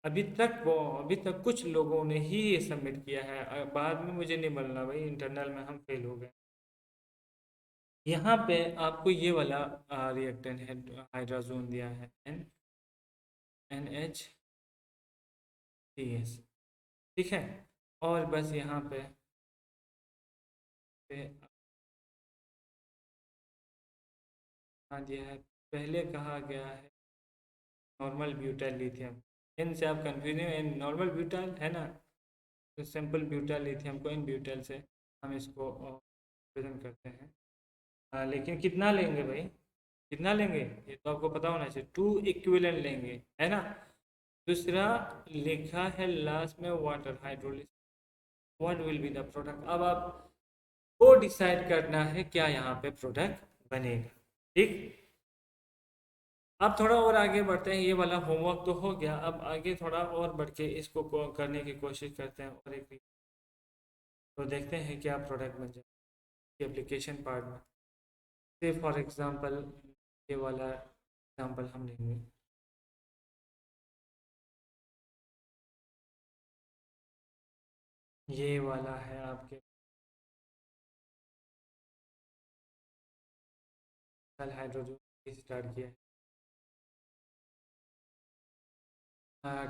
A: अभी तक कुछ लोगों ने ही ये सबमिट किया है, बाद में मुझे नहीं मिलना भाई इंटरनल में हम फेल हो गए। यहाँ पे आपको ये वाला रिएक्टेंट है, हाइड्रोजन दिया है NH3S। ठीक है, और बस यहाँ पे हाँ दिया है, पहले कहा गया है नॉर्मल ब्यूटाइल लिथियम। इन से आप कंफ्यूज हैं, इन नॉर्मल ब्यूटाइल है ना, तो सिंपल ब्यूटाइल लिथियम को इन ब्यूटाइल से हम इसको प्रेजेंट करते हैं। लेकिन कितना लेंगे भाई, कितना लेंगे ये तो आपको पता होना चाहिए, 2 इक्विवेलेंट लेंगे है ना। दूसरा लिखा है लास्ट में water hydrolysis, what will be the product. अब आपको डिसाइड करना है क्या यहाँ पे प्रोडक्ट बनेगा। ठीक, अब थोड़ा और आगे बढ़ते हैं, ये वाला होमवर्क तो हो गया, अब आगे थोड़ा और बढ़ के इसको करने की कोशिश करते हैं, और एक तो देखते हैं क्या प्रोडक्ट बन जाए एप्लीकेशन पार्ट में। से फॉर एग्जांपल ये वाला एग्जांपल हम लेंगे, ये वाला है आपके कल हाइड्रोजन स्टार्ट किया है,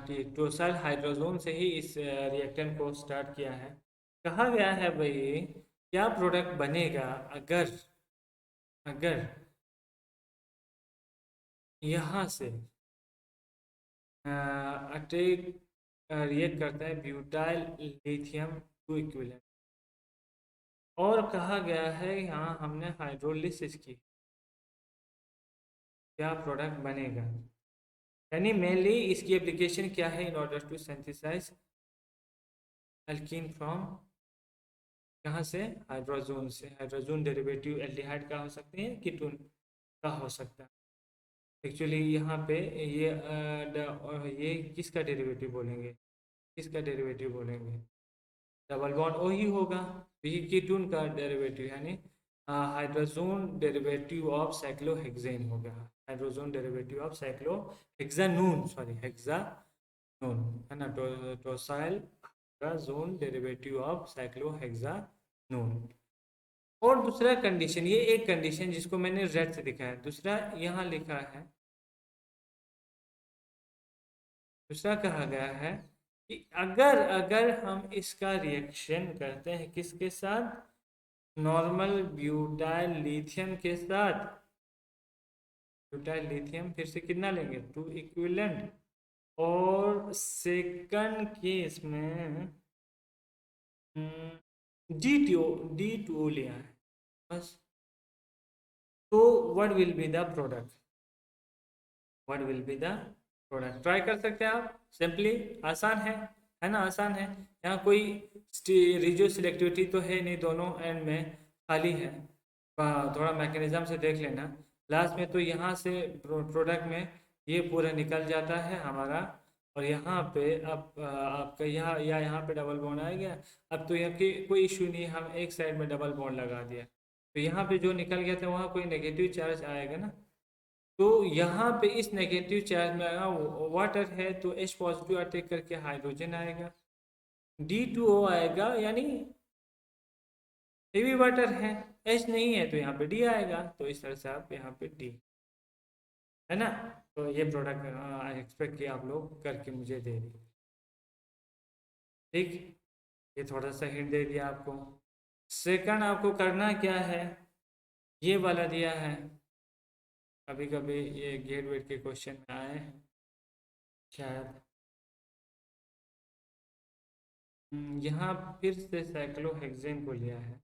A: ठीक, टोसल हाइड्रोजन से ही इस रिएक्टेंट को स्टार्ट किया है। कहा गया है भाई क्या प्रोडक्ट बनेगा अगर अगर यहाँ से अटैक रिएक्ट करता है ब्यूटाइल लिथियम टू इक्विवेलेंट, और कहा गया है यहाँ हमने हाइड्रोलिसिस की, क्या प्रोडक्ट बनेगा। यानी मेनली इसकी एप्लीकेशन क्या है, in order to synthesize alkene from, कहाँ से, हाइड्रोजन से। हाइड्रोजन डेरिवेटिव एल्डिहाइड का हो सकते हैं, कीटोन का हो सकता है। एक्चुअली यहाँ पे ये किसका डेरिवेटिव बोलेंगे, किसका डेरिवेटिव बोलेंगे, डबल बॉन्ड ओ ही होगा। तो ये कीटोन का डेरिवेटिव यानी हाइड्रोजन डेरिवेटिव ऑफ साइक्लोहेक्सेन हो गया, हाइड्रोजन डेरिवेटिव ऑफ साइक्लोहेक्सानून, सॉरी हेक्सानून है ना, टोसाइल हाइड्रोजन डेरिवेटिव ऑफ साइक्लोहेक्सानून। और दूसरा कंडीशन, ये एक कंडीशन जिसको मैंने रेड से लिखा है, दूसरा यहाँ लिखा है, दूसरा कहा गया है कि अगर अगर हम इसका रिएक्शन करते हैं किसके साथ, नॉर्मल ब्यूटाइल लिथियम के साथ, ब्यूटाइल लिथियम फिर से कितना लेंगे, 2 इक्विवेलेंट, और सेकंड केस में D2 लिया है बस। तो what will be the product, what will be the product, try कर सकते हैं आप सिंपली। आसान है ना, आसान है। यहाँ कोई रिजियो सिलेक्टिविटी तो है नहीं, दोनों एंड में खाली है। थोड़ा मैकेनिज्म से देख लेना। लास्ट में तो यहाँ से प्रोडक्ट में ये पूरा निकल जाता है हमारा। और यहाँ पे अब आपका यहाँ या यहाँ पे डबल बॉन्ड आ गया। अब तो यहाँ की कोई इशू नहीं है, हम एक साइड में डबल बॉन्ड लगा दिया, तो यहाँ पे जो निकल गया था वहाँ कोई नेगेटिव चार्ज आएगा ना। तो यहाँ पे इस नेगेटिव चार्ज में आएगा वाटर है, तो H पॉजिटिव अटैक करके हाइड्रोजन आएगा, D2O आएगा, यानी हेवी वाटर है। H नहीं है तो यहाँ पे D आएगा, तो इस तरह से आप यहाँ पे D, है ना। तो ये प्रोडक्ट आई एक्सपेक्ट कि आप लोग करके मुझे दे दी। ठीक, ये थोड़ा सा हिंट दे दिया आपको। सेकंड आपको करना क्या है, ये वाला दिया है, कभी कभी ये गेट वेट के क्वेश्चन में आए हैं शायद। यहाँ फिर से साइक्लोहेक्सेन को लिया है।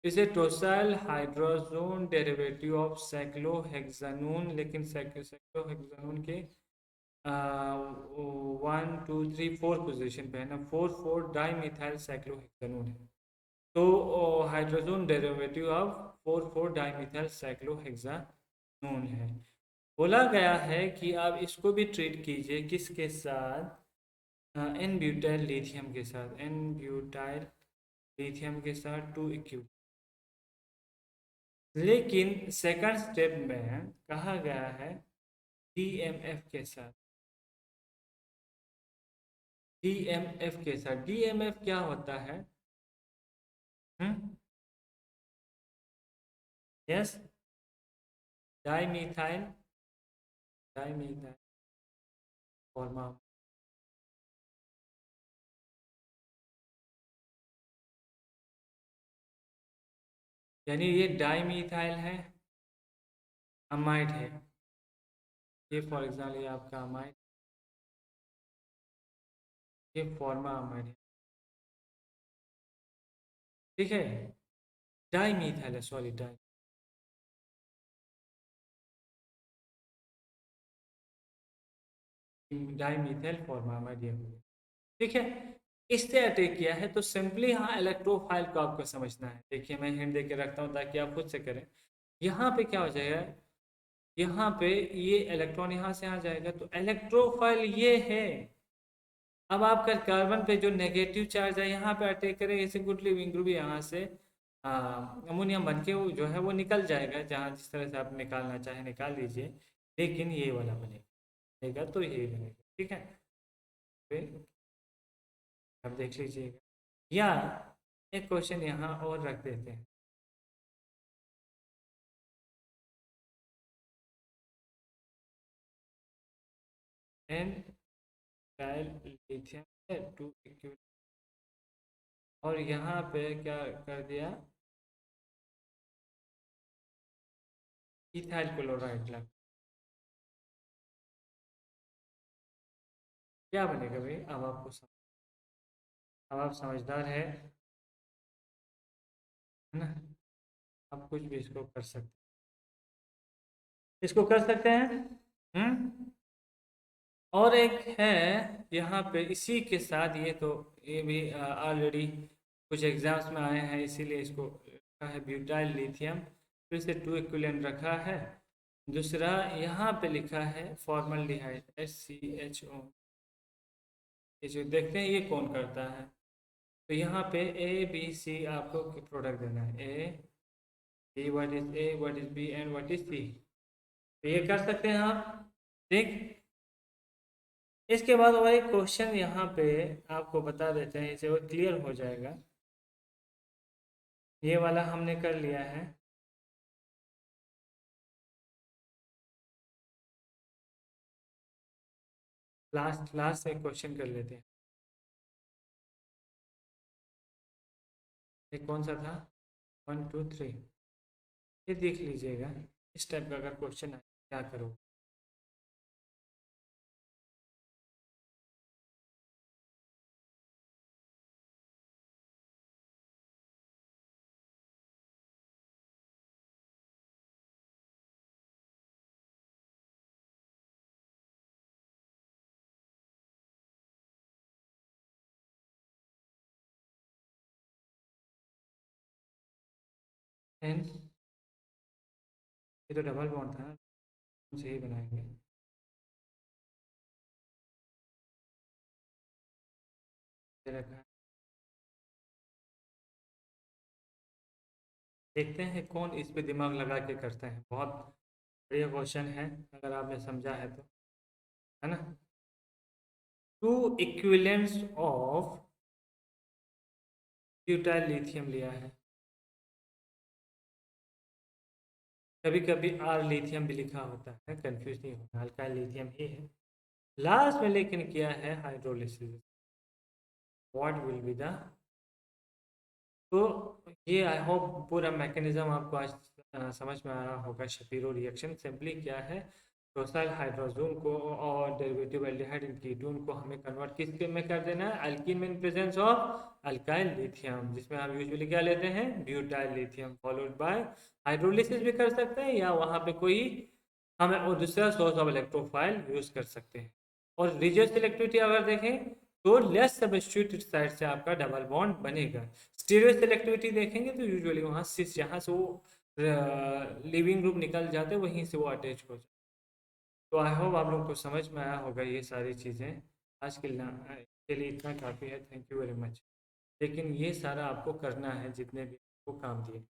A: इसे टोसाइल हाइड्रोजोन डेरिवेटिव ऑफ साइक्लोहेक्सानोन, लेकिन साइक्लोहेक्सानोन के 1 2 3 4 पोजीशन पे है ना, 4 4 डाईमिथाइल साइक्लोहेक्सानोन है। तो hydrogen derivative of 4 4 dimethyl cyclohexanone है। बोला गया है कि आप इसको भी ट्रीट कीजिए किसके साथ, एन ब्यूटाइल लिथियम के साथ, एन ब्यूटाइल लिथियम के साथ 2 इक्विलिब्रियम। लेकिन सेकंड स्टेप में कहा गया है डीएमएफ के साथ, डीएमएफ के साथ। डीएमएफ क्या होता है? हम्म, यस, डाईमिथाइल, डाईमिथाइल फॉर्मा, यानी ये डाईमिथाइल है, अमाइड है। ये फॉर एग्जाम्पल ये आपका अमाइड, ये फॉर्मा अमाइड है, ठीक है। डाईमिथाइल है, सॉरी, डाईमिथाइल फॉर्मा अमाइड ये हो गया, ठीक है। इससे अटैक किया है, तो सिंपली हाँ इलेक्ट्रोफाइल को आपको समझना है। देखिए मैं हिंट दे के रखता हूँ ताकि आप खुद से करें। यहाँ पे क्या हो जाएगा, यहाँ पे ये इलेक्ट्रॉन यहाँ से आ जाएगा, तो इलेक्ट्रोफाइल ये है। अब आपका कार्बन पे जो नेगेटिव चार्ज है यहाँ पे अटैक करेगा, इसे गुटली विंग्रू भी यहाँ से अमोनियम बन के वो जो है वो निकल जाएगा, जहाँ जिस तरह से आप निकालना चाहे निकाल लीजिए। लेकिन ये वाला बनेगा तो ये बनेगा, ठीक है। फिर अब देख लीजिएगा, या एक क्वेश्चन यहाँ और रख देते हैं। एन डायल लिथियम है 2 इक्विलिब्रियम, और यहाँ पे क्या कर दिया, इथाइल क्लोराइड लग, क्या बनेगा भाई? अब आपको अब आप समझदार है ना, आप कुछ भी इसको कर सकते, इसको कर सकते हैं। हम्म, और एक है यहाँ पे इसी के साथ, ये तो ये भी ऑलरेडी कुछ एग्जाम्स में आए हैं, इसीलिए इसको रखा है ब्यूटाइल लिथियम, फिर से 2 इक्विवेलेंट रखा है। दूसरा यहाँ पे लिखा है फॉर्मल्डिहाइड HCHO, ये जो देखते हैं ये कौन करता है। तो यहाँ पे ABC आपको प्रोडक्ट देना है, A, what is A, what is B and what is C। तो ये कर सकते हैं आप, ठीक। इसके बाद और एक क्वेश्चन यहाँ पे आपको बता देते हैं, इसे वो क्लियर हो जाएगा। ये वाला हमने कर लिया है। लास्ट लास्ट एक क्वेश्चन कर लेते हैं। ये कौन सा था? 1 2 3, ये देख लीजिएगा। इस टाइप का अगर क्वेश्चन है क्या करो। एन, ये तो डबल बॉन्ड था, से ही बनाएंगे। ये रखा है। देखते हैं कौन इस पे दिमाग लगा के करते हैं। बहुत बढ़िया क्वेश्चन है अगर आपने समझा है तो, है ना। Two equivalents of butyl lithium लिया है। कभी कभी आर लिथियम भी लिखा होता है, कंफ्यूज नहीं होना, अल्काइल लिथियम ही है। लास्ट में लेकिन किया है hydrolysis. What will be the, तो ये आई होप पूरा मैकेनिज्म आपको आज समझ में आया होगा। शपीरो रिएक्शन सिंपली क्या है, टोसाइल हाइड्रोजन को और डेरिवेटिव एल्डिहाइड इन कीटोन को हमें कन्वर्ट किस में कर देना है, अल्कीन में in presence of alkyl lithium, जिसमें हम यूजुअली क्या लेते हैं, butyl lithium, followed by hydrolysis भी कर सकते हैं, या वहाँ पे कोई हमें और दूसरा सोर्स ऑफ इलेक्ट्रोफाइल यूज कर सकते हैं। और रिजिड सिलेक्टिविटी अगर देखें तो लेस सब्स्टिट्यूटेड साइड से आपका डबल बॉन्ड बनेगा। स्टीरियो सिलेक्टिविटी देखेंगे तो यूजुअली वहाँ सिस जहाँ से वो लिविंग ग्रुप निकल जाते हैं वहीं से वो अटैच हो जाते। तो आई होप आप लोग को समझ में आया होगा ये सारी चीज़ें। आज के लिए इतना काफ़ी है, थैंक यू वेरी मच। लेकिन ये सारा आपको करना है जितने भी आपको काम दिए।